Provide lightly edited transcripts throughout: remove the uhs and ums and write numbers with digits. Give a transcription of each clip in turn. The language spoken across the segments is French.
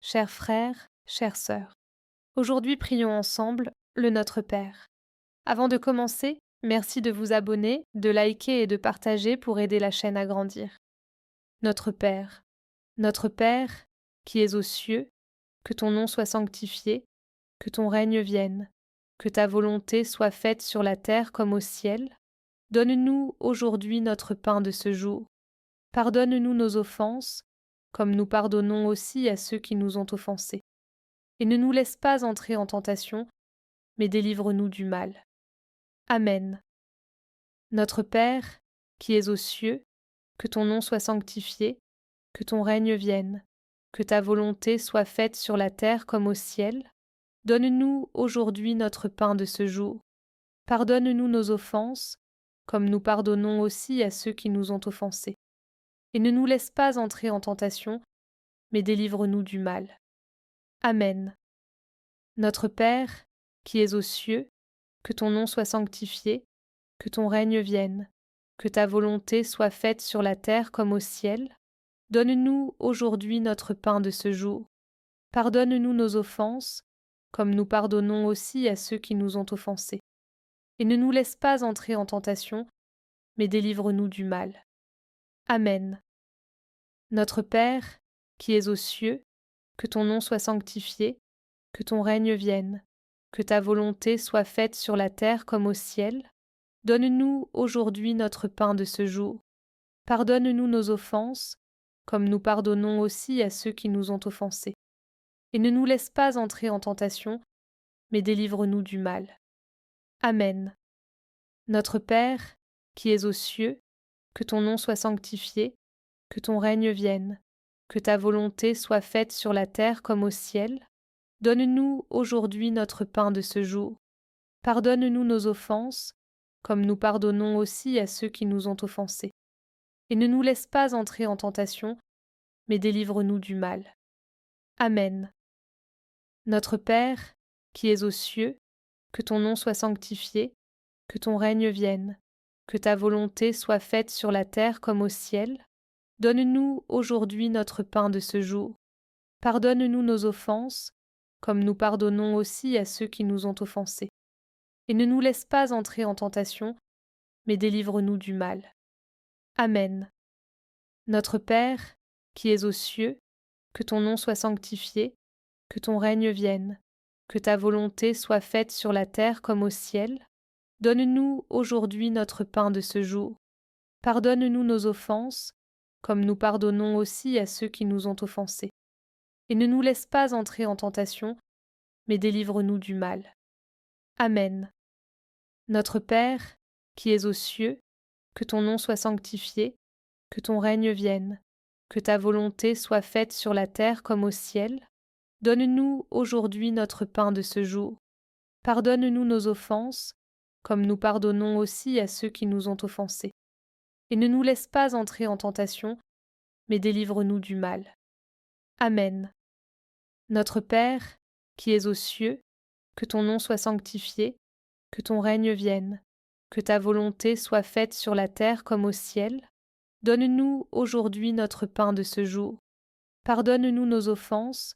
chers frères, chères sœurs. Aujourd'hui, prions ensemble le Notre Père. Avant de commencer, merci de vous abonner, de liker et de partager pour aider la chaîne à grandir. Notre Père, qui es aux cieux, que ton nom soit sanctifié, que ton règne vienne, que ta volonté soit faite sur la terre comme au ciel. Donne-nous aujourd'hui notre pain de ce jour. Pardonne-nous nos offenses, comme nous pardonnons aussi à ceux qui nous ont offensés. Et ne nous laisse pas entrer en tentation, mais délivre-nous du mal. Amen. Notre Père, qui es aux cieux, que ton nom soit sanctifié, que ton règne vienne, que ta volonté soit faite sur la terre comme au ciel. Donne-nous aujourd'hui notre pain de ce jour. Pardonne-nous nos offenses, comme nous pardonnons aussi à ceux qui nous ont offensés. Et ne nous laisse pas entrer en tentation, mais délivre-nous du mal. Amen. Notre Père, qui es aux cieux, que ton nom soit sanctifié, que ton règne vienne, que ta volonté soit faite sur la terre comme au ciel. Donne-nous aujourd'hui notre pain de ce jour. Pardonne-nous nos offenses, comme nous pardonnons aussi à ceux qui nous ont offensés. Et ne nous laisse pas entrer en tentation, mais délivre-nous du mal. Amen. Notre Père, qui es aux cieux, que ton nom soit sanctifié, que ton règne vienne, que ta volonté soit faite sur la terre comme au ciel. Donne-nous aujourd'hui notre pain de ce jour. Pardonne-nous nos offenses, comme nous pardonnons aussi à ceux qui nous ont offensés. Et ne nous laisse pas entrer en tentation, mais délivre-nous du mal. Amen. Notre Père, qui es aux cieux, que ton nom soit sanctifié, que ton règne vienne, que ta volonté soit faite sur la terre comme au ciel. Donne-nous aujourd'hui notre pain de ce jour. Pardonne-nous nos offenses, comme nous pardonnons aussi à ceux qui nous ont offensés. Et ne nous laisse pas entrer en tentation, mais délivre-nous du mal. Amen. Notre Père, qui es aux cieux, que ton nom soit sanctifié, que ton règne vienne, que ta volonté soit faite sur la terre comme au ciel. Donne-nous aujourd'hui notre pain de ce jour. Pardonne-nous nos offenses, comme nous pardonnons aussi à ceux qui nous ont offensés. Et ne nous laisse pas entrer en tentation, mais délivre-nous du mal. Amen. Notre Père, qui es aux cieux, que ton nom soit sanctifié, que ton règne vienne, que ta volonté soit faite sur la terre comme au ciel. Donne-nous aujourd'hui notre pain de ce jour. Pardonne-nous nos offenses, comme nous pardonnons aussi à ceux qui nous ont offensés. Et ne nous laisse pas entrer en tentation, mais délivre-nous du mal. Amen. Notre Père, qui es aux cieux, que ton nom soit sanctifié, que ton règne vienne, que ta volonté soit faite sur la terre comme au ciel. Donne-nous aujourd'hui notre pain de ce jour. Pardonne-nous nos offenses, comme nous pardonnons aussi à ceux qui nous ont offensés. Et ne nous laisse pas entrer en tentation, mais délivre-nous du mal. Amen. Notre Père, qui es aux cieux, que ton nom soit sanctifié, que ton règne vienne, que ta volonté soit faite sur la terre comme au ciel. Donne-nous aujourd'hui notre pain de ce jour. Pardonne-nous nos offenses,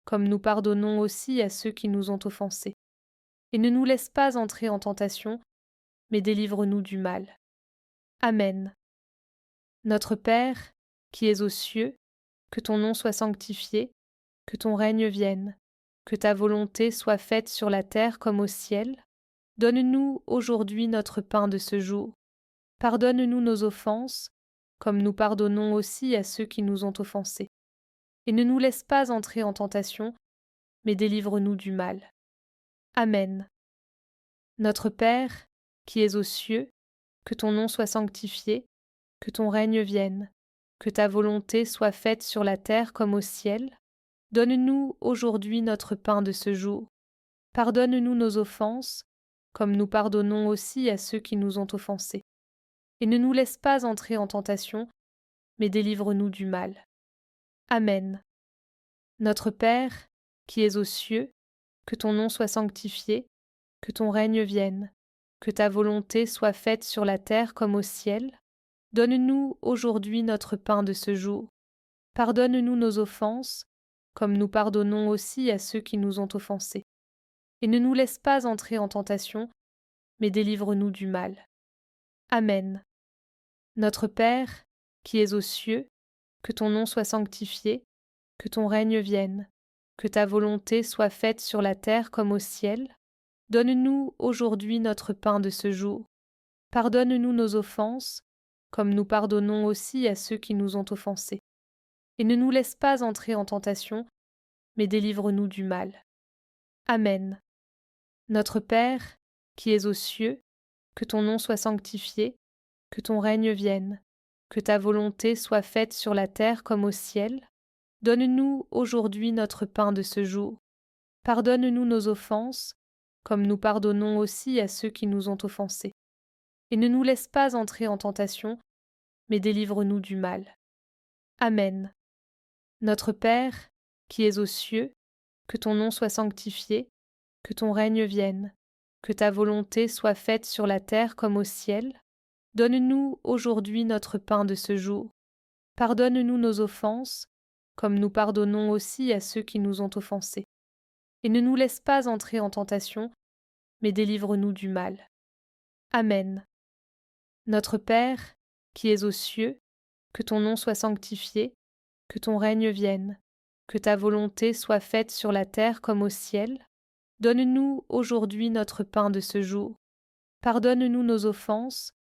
comme nous pardonnons aussi à ceux qui nous ont offensés. Et ne nous laisse pas entrer en tentation, mais délivre-nous du mal. Amen. Notre Père, qui es aux cieux, que ton nom soit sanctifié, que ton règne vienne, que ta volonté soit faite sur la terre comme au ciel. Donne-nous aujourd'hui notre pain de ce jour. Pardonne-nous nos offenses, comme nous pardonnons aussi à ceux qui nous ont offensés. Et ne nous laisse pas entrer en tentation, mais délivre-nous du mal. Amen. Notre Père, qui es aux cieux, que ton nom soit sanctifié, que ton règne vienne, que ta volonté soit faite sur la terre comme au ciel. Donne-nous aujourd'hui notre pain de ce jour. Pardonne-nous nos offenses, comme nous pardonnons aussi à ceux qui nous ont offensés. Et ne nous laisse pas entrer en tentation, mais délivre-nous du mal. Amen. Notre Père, qui es aux cieux, que ton nom soit sanctifié, que ton règne vienne, que ta volonté soit faite sur la terre comme au ciel. Donne-nous aujourd'hui notre pain de ce jour. Pardonne-nous nos offenses, comme nous pardonnons aussi à ceux qui nous ont offensés. Et ne nous laisse pas entrer en tentation, mais délivre-nous du mal. Amen. Notre Père, qui es aux cieux, que ton nom soit sanctifié, que ton règne vienne, que ta volonté soit faite sur la terre comme au ciel. Donne-nous aujourd'hui notre pain de ce jour. Pardonne-nous nos offenses, comme nous pardonnons aussi à ceux qui nous ont offensés. Et ne nous laisse pas entrer en tentation, mais délivre-nous du mal. Amen. Notre Père, qui es aux cieux, que ton nom soit sanctifié, que ton règne vienne, que ta volonté soit faite sur la terre comme au ciel. Donne-nous aujourd'hui notre pain de ce jour. Pardonne-nous nos offenses, comme nous pardonnons aussi à ceux qui nous ont offensés. Et ne nous laisse pas entrer en tentation, mais délivre-nous du mal. Amen. Notre Père, qui es aux cieux, que ton nom soit sanctifié, que ton règne vienne, que ta volonté soit faite sur la terre comme au ciel. Donne-nous aujourd'hui notre pain de ce jour. Pardonne-nous nos offenses, comme nous pardonnons aussi à ceux qui nous ont offensés. Et ne nous laisse pas entrer en tentation, mais délivre-nous du mal. Amen. Notre Père, qui es aux cieux, que ton nom soit sanctifié, que ton règne vienne, que ta volonté soit faite sur la terre comme au ciel. Donne-nous aujourd'hui notre pain de ce jour. Pardonne-nous nos offenses,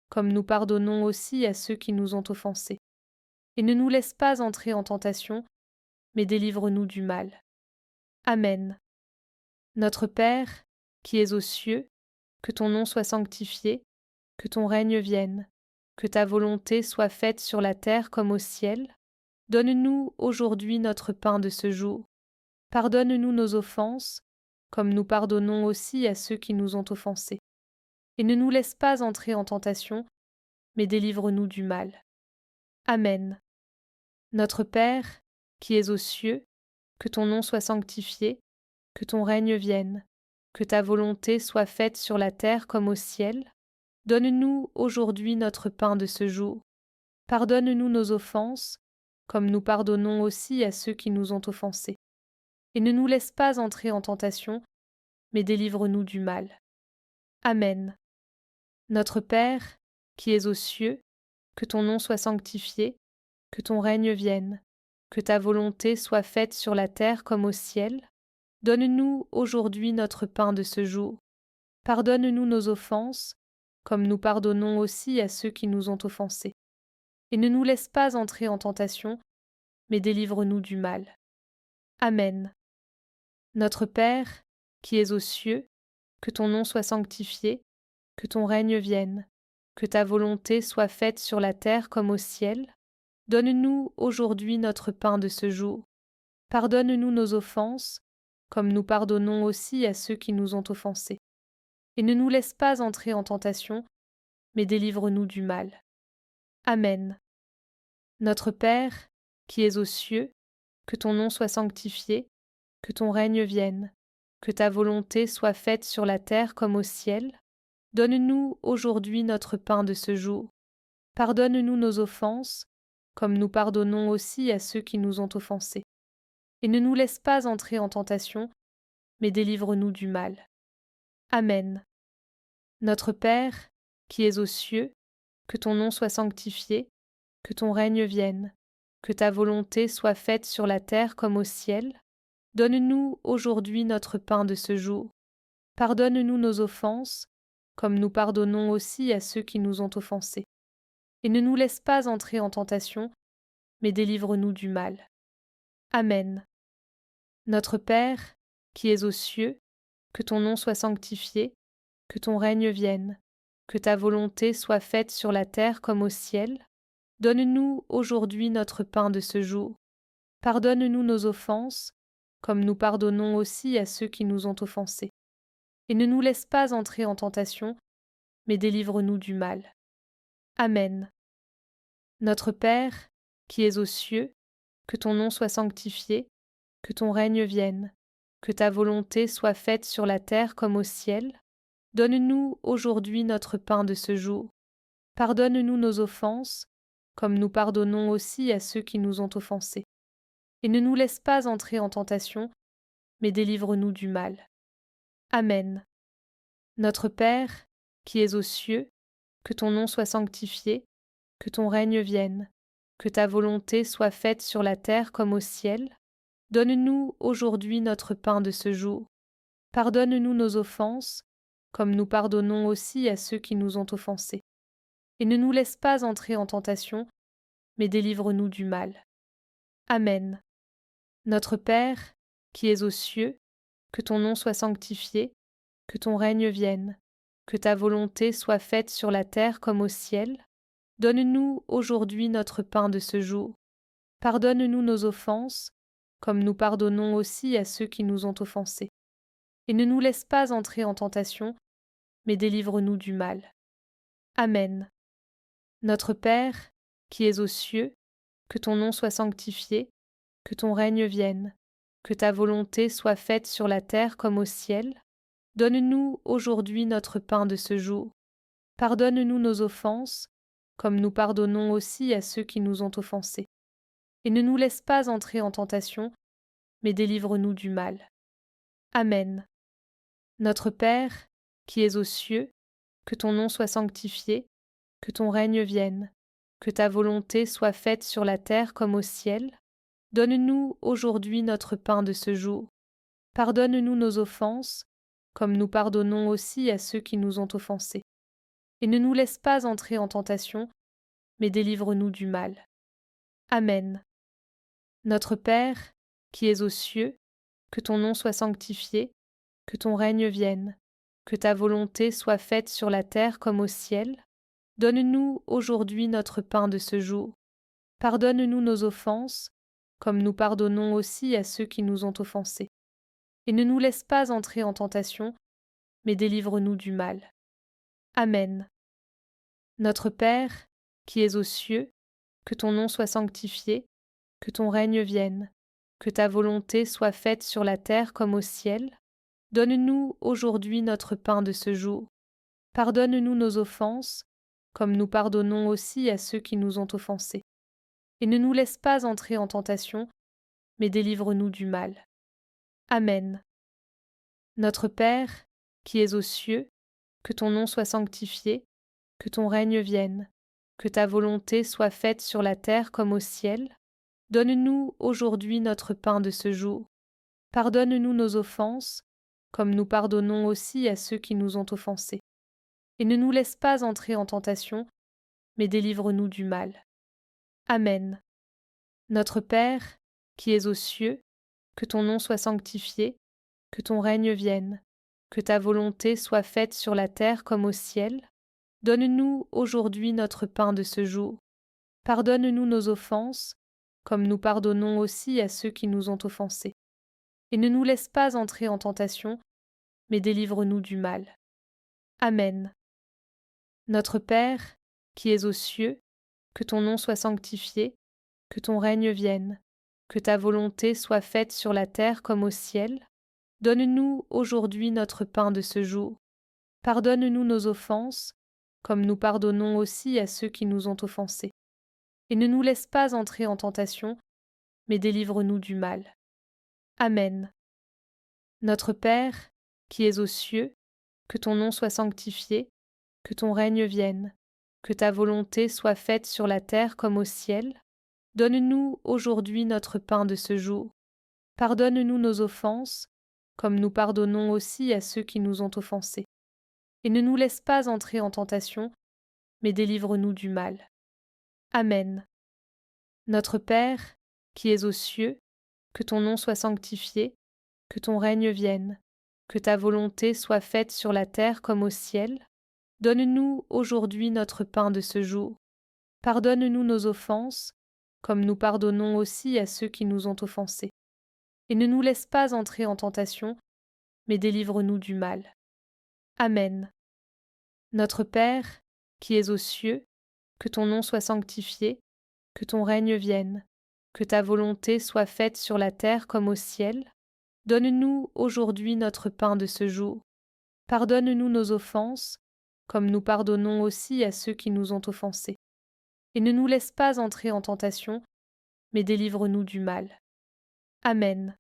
comme nous pardonnons aussi à ceux qui nous ont offensés. Et ne nous laisse pas entrer en tentation, mais délivre-nous du mal. Amen. Notre Père, qui es aux cieux, que ton nom soit sanctifié, que ton règne vienne, que ta volonté soit faite sur la terre comme au ciel. Donne-nous aujourd'hui notre pain de ce jour. Pardonne-nous nos offenses, comme nous pardonnons aussi à ceux qui nous ont offensés. Et ne nous laisse pas entrer en tentation, mais délivre-nous du mal. Amen. Notre Père, qui es aux cieux, que ton nom soit sanctifié, que ton règne vienne, que ta volonté soit faite sur la terre comme au ciel. Donne-nous aujourd'hui notre pain de ce jour. Pardonne-nous nos offenses, comme nous pardonnons aussi à ceux qui nous ont offensés. Et ne nous laisse pas entrer en tentation, mais délivre-nous du mal. Amen. Notre Père, qui es aux cieux, que ton nom soit sanctifié, que ton règne vienne, que ta volonté soit faite sur la terre comme au ciel. Donne-nous aujourd'hui notre pain de ce jour. Pardonne-nous nos offenses, comme nous pardonnons aussi à ceux qui nous ont offensés. Et ne nous laisse pas entrer en tentation, mais délivre-nous du mal. Amen. Notre Père, qui es aux cieux, que ton nom soit sanctifié, que ton règne vienne, que ta volonté soit faite sur la terre comme au ciel. Donne-nous aujourd'hui notre pain de ce jour. Pardonne-nous nos offenses, comme nous pardonnons aussi à ceux qui nous ont offensés. Et ne nous laisse pas entrer en tentation, mais délivre-nous du mal. Amen. Notre Père, qui es aux cieux, que ton nom soit sanctifié, que ton règne vienne, que ta volonté soit faite sur la terre comme au ciel. Donne-nous aujourd'hui notre pain de ce jour. Pardonne-nous nos offenses, comme nous pardonnons aussi à ceux qui nous ont offensés. Et ne nous laisse pas entrer en tentation, mais délivre-nous du mal. Amen. Notre Père, qui es aux cieux, que ton nom soit sanctifié, que ton règne vienne, que ta volonté soit faite sur la terre comme au ciel. Donne-nous aujourd'hui notre pain de ce jour. Pardonne-nous nos offenses, comme nous pardonnons aussi à ceux qui nous ont offensés. Et ne nous laisse pas entrer en tentation, mais délivre-nous du mal. Amen. Notre Père, qui es aux cieux, que ton nom soit sanctifié, que ton règne vienne, que ta volonté soit faite sur la terre comme au ciel. Donne-nous aujourd'hui notre pain de ce jour. Pardonne-nous nos offenses, comme nous pardonnons aussi à ceux qui nous ont offensés. Et ne nous laisse pas entrer en tentation, mais délivre-nous du mal. Amen. Notre Père, qui es aux cieux, que ton nom soit sanctifié, que ton règne vienne, que ta volonté soit faite sur la terre comme au ciel. Donne-nous aujourd'hui notre pain de ce jour. Pardonne-nous nos offenses, comme nous pardonnons aussi à ceux qui nous ont offensés. et ne nous laisse pas entrer en tentation, mais délivre-nous du mal. Amen. Notre Père, qui es aux cieux, que ton nom soit sanctifié, que ton règne vienne, que ta volonté soit faite sur la terre comme au ciel. Donne-nous aujourd'hui notre pain de ce jour. Pardonne-nous nos offenses, comme nous pardonnons aussi à ceux qui nous ont offensés. Et ne nous laisse pas entrer en tentation, mais délivre-nous du mal. Amen. Notre Père, qui es aux cieux, que ton nom soit sanctifié, que ton règne vienne, que ta volonté soit faite sur la terre comme au ciel. Donne-nous aujourd'hui notre pain de ce jour. Pardonne-nous nos offenses, comme nous pardonnons aussi à ceux qui nous ont offensés. Et ne nous laisse pas entrer en tentation, mais délivre-nous du mal. Amen. Notre Père, qui es aux cieux, que ton nom soit sanctifié, que ton règne vienne, que ta volonté soit faite sur la terre comme au ciel. Donne-nous aujourd'hui notre pain de ce jour. Pardonne-nous nos offenses, comme nous pardonnons aussi à ceux qui nous ont offensés. Et ne nous laisse pas entrer en tentation, mais délivre-nous du mal. Amen. Notre Père, qui es aux cieux, que ton nom soit sanctifié, que ton règne vienne, que ta volonté soit faite sur la terre comme au ciel. Donne-nous aujourd'hui notre pain de ce jour. Pardonne-nous nos offenses, comme nous pardonnons aussi à ceux qui nous ont offensés. Et ne nous laisse pas entrer en tentation, mais délivre-nous du mal. Amen. Notre Père, qui es aux cieux, que ton nom soit sanctifié, que ton règne vienne, que ta volonté soit faite sur la terre comme au ciel. Donne-nous aujourd'hui notre pain de ce jour. Pardonne-nous nos offenses, comme nous pardonnons aussi à ceux qui nous ont offensés. Et ne nous laisse pas entrer en tentation, mais délivre-nous du mal. Amen. Notre Père, qui es aux cieux, que ton nom soit sanctifié, que ton règne vienne, que ta volonté soit faite sur la terre comme au ciel. Donne-nous aujourd'hui notre pain de ce jour. Pardonne-nous nos offenses, comme nous pardonnons aussi à ceux qui nous ont offensés. Et ne nous laisse pas entrer en tentation, mais délivre-nous du mal. Amen. Notre Père, qui es aux cieux, que ton nom soit sanctifié, que ton règne vienne, que ta volonté soit faite sur la terre comme au ciel. Donne-nous aujourd'hui notre pain de ce jour. Pardonne-nous nos offenses, comme nous pardonnons aussi à ceux qui nous ont offensés. Et ne nous laisse pas entrer en tentation, mais délivre-nous du mal. Amen. Notre Père, qui es aux cieux, que ton nom soit sanctifié, que ton règne vienne, que ta volonté soit faite sur la terre comme au ciel. Donne-nous aujourd'hui notre pain de ce jour. Pardonne-nous nos offenses, comme nous pardonnons aussi à ceux qui nous ont offensés. Et ne nous laisse pas entrer en tentation, mais délivre-nous du mal. Amen. Notre Père, qui es aux cieux, que ton nom soit sanctifié, que ton règne vienne, que ta volonté soit faite sur la terre comme au ciel. Donne-nous aujourd'hui notre pain de ce jour. Pardonne-nous nos offenses, comme nous pardonnons aussi à ceux qui nous ont offensés. Et ne nous laisse pas entrer en tentation, mais délivre-nous du mal. Amen. Notre Père, qui es aux cieux, que ton nom soit sanctifié, que ton règne vienne, que ta volonté soit faite sur la terre comme au ciel. Donne-nous aujourd'hui notre pain de ce jour. Pardonne-nous nos offenses, comme nous pardonnons aussi à ceux qui nous ont offensés. Et ne nous laisse pas entrer en tentation, mais délivre-nous du mal. Amen. Notre Père, qui es aux cieux, que ton nom soit sanctifié, que ton règne vienne, que ta volonté soit faite sur la terre comme au ciel. Donne-nous aujourd'hui notre pain de ce jour. Pardonne-nous nos offenses, comme nous pardonnons aussi à ceux qui nous ont offensés. Et ne nous laisse pas entrer en tentation, mais délivre-nous du mal. Amen. Notre Père, qui es aux cieux, que ton nom soit sanctifié, que ton règne vienne, que ta volonté soit faite sur la terre comme au ciel. Donne-nous aujourd'hui notre pain de ce jour. Pardonne-nous nos offenses, comme nous pardonnons aussi à ceux qui nous ont offensés. Et ne nous laisse pas entrer en tentation, mais délivre-nous du mal. Amen.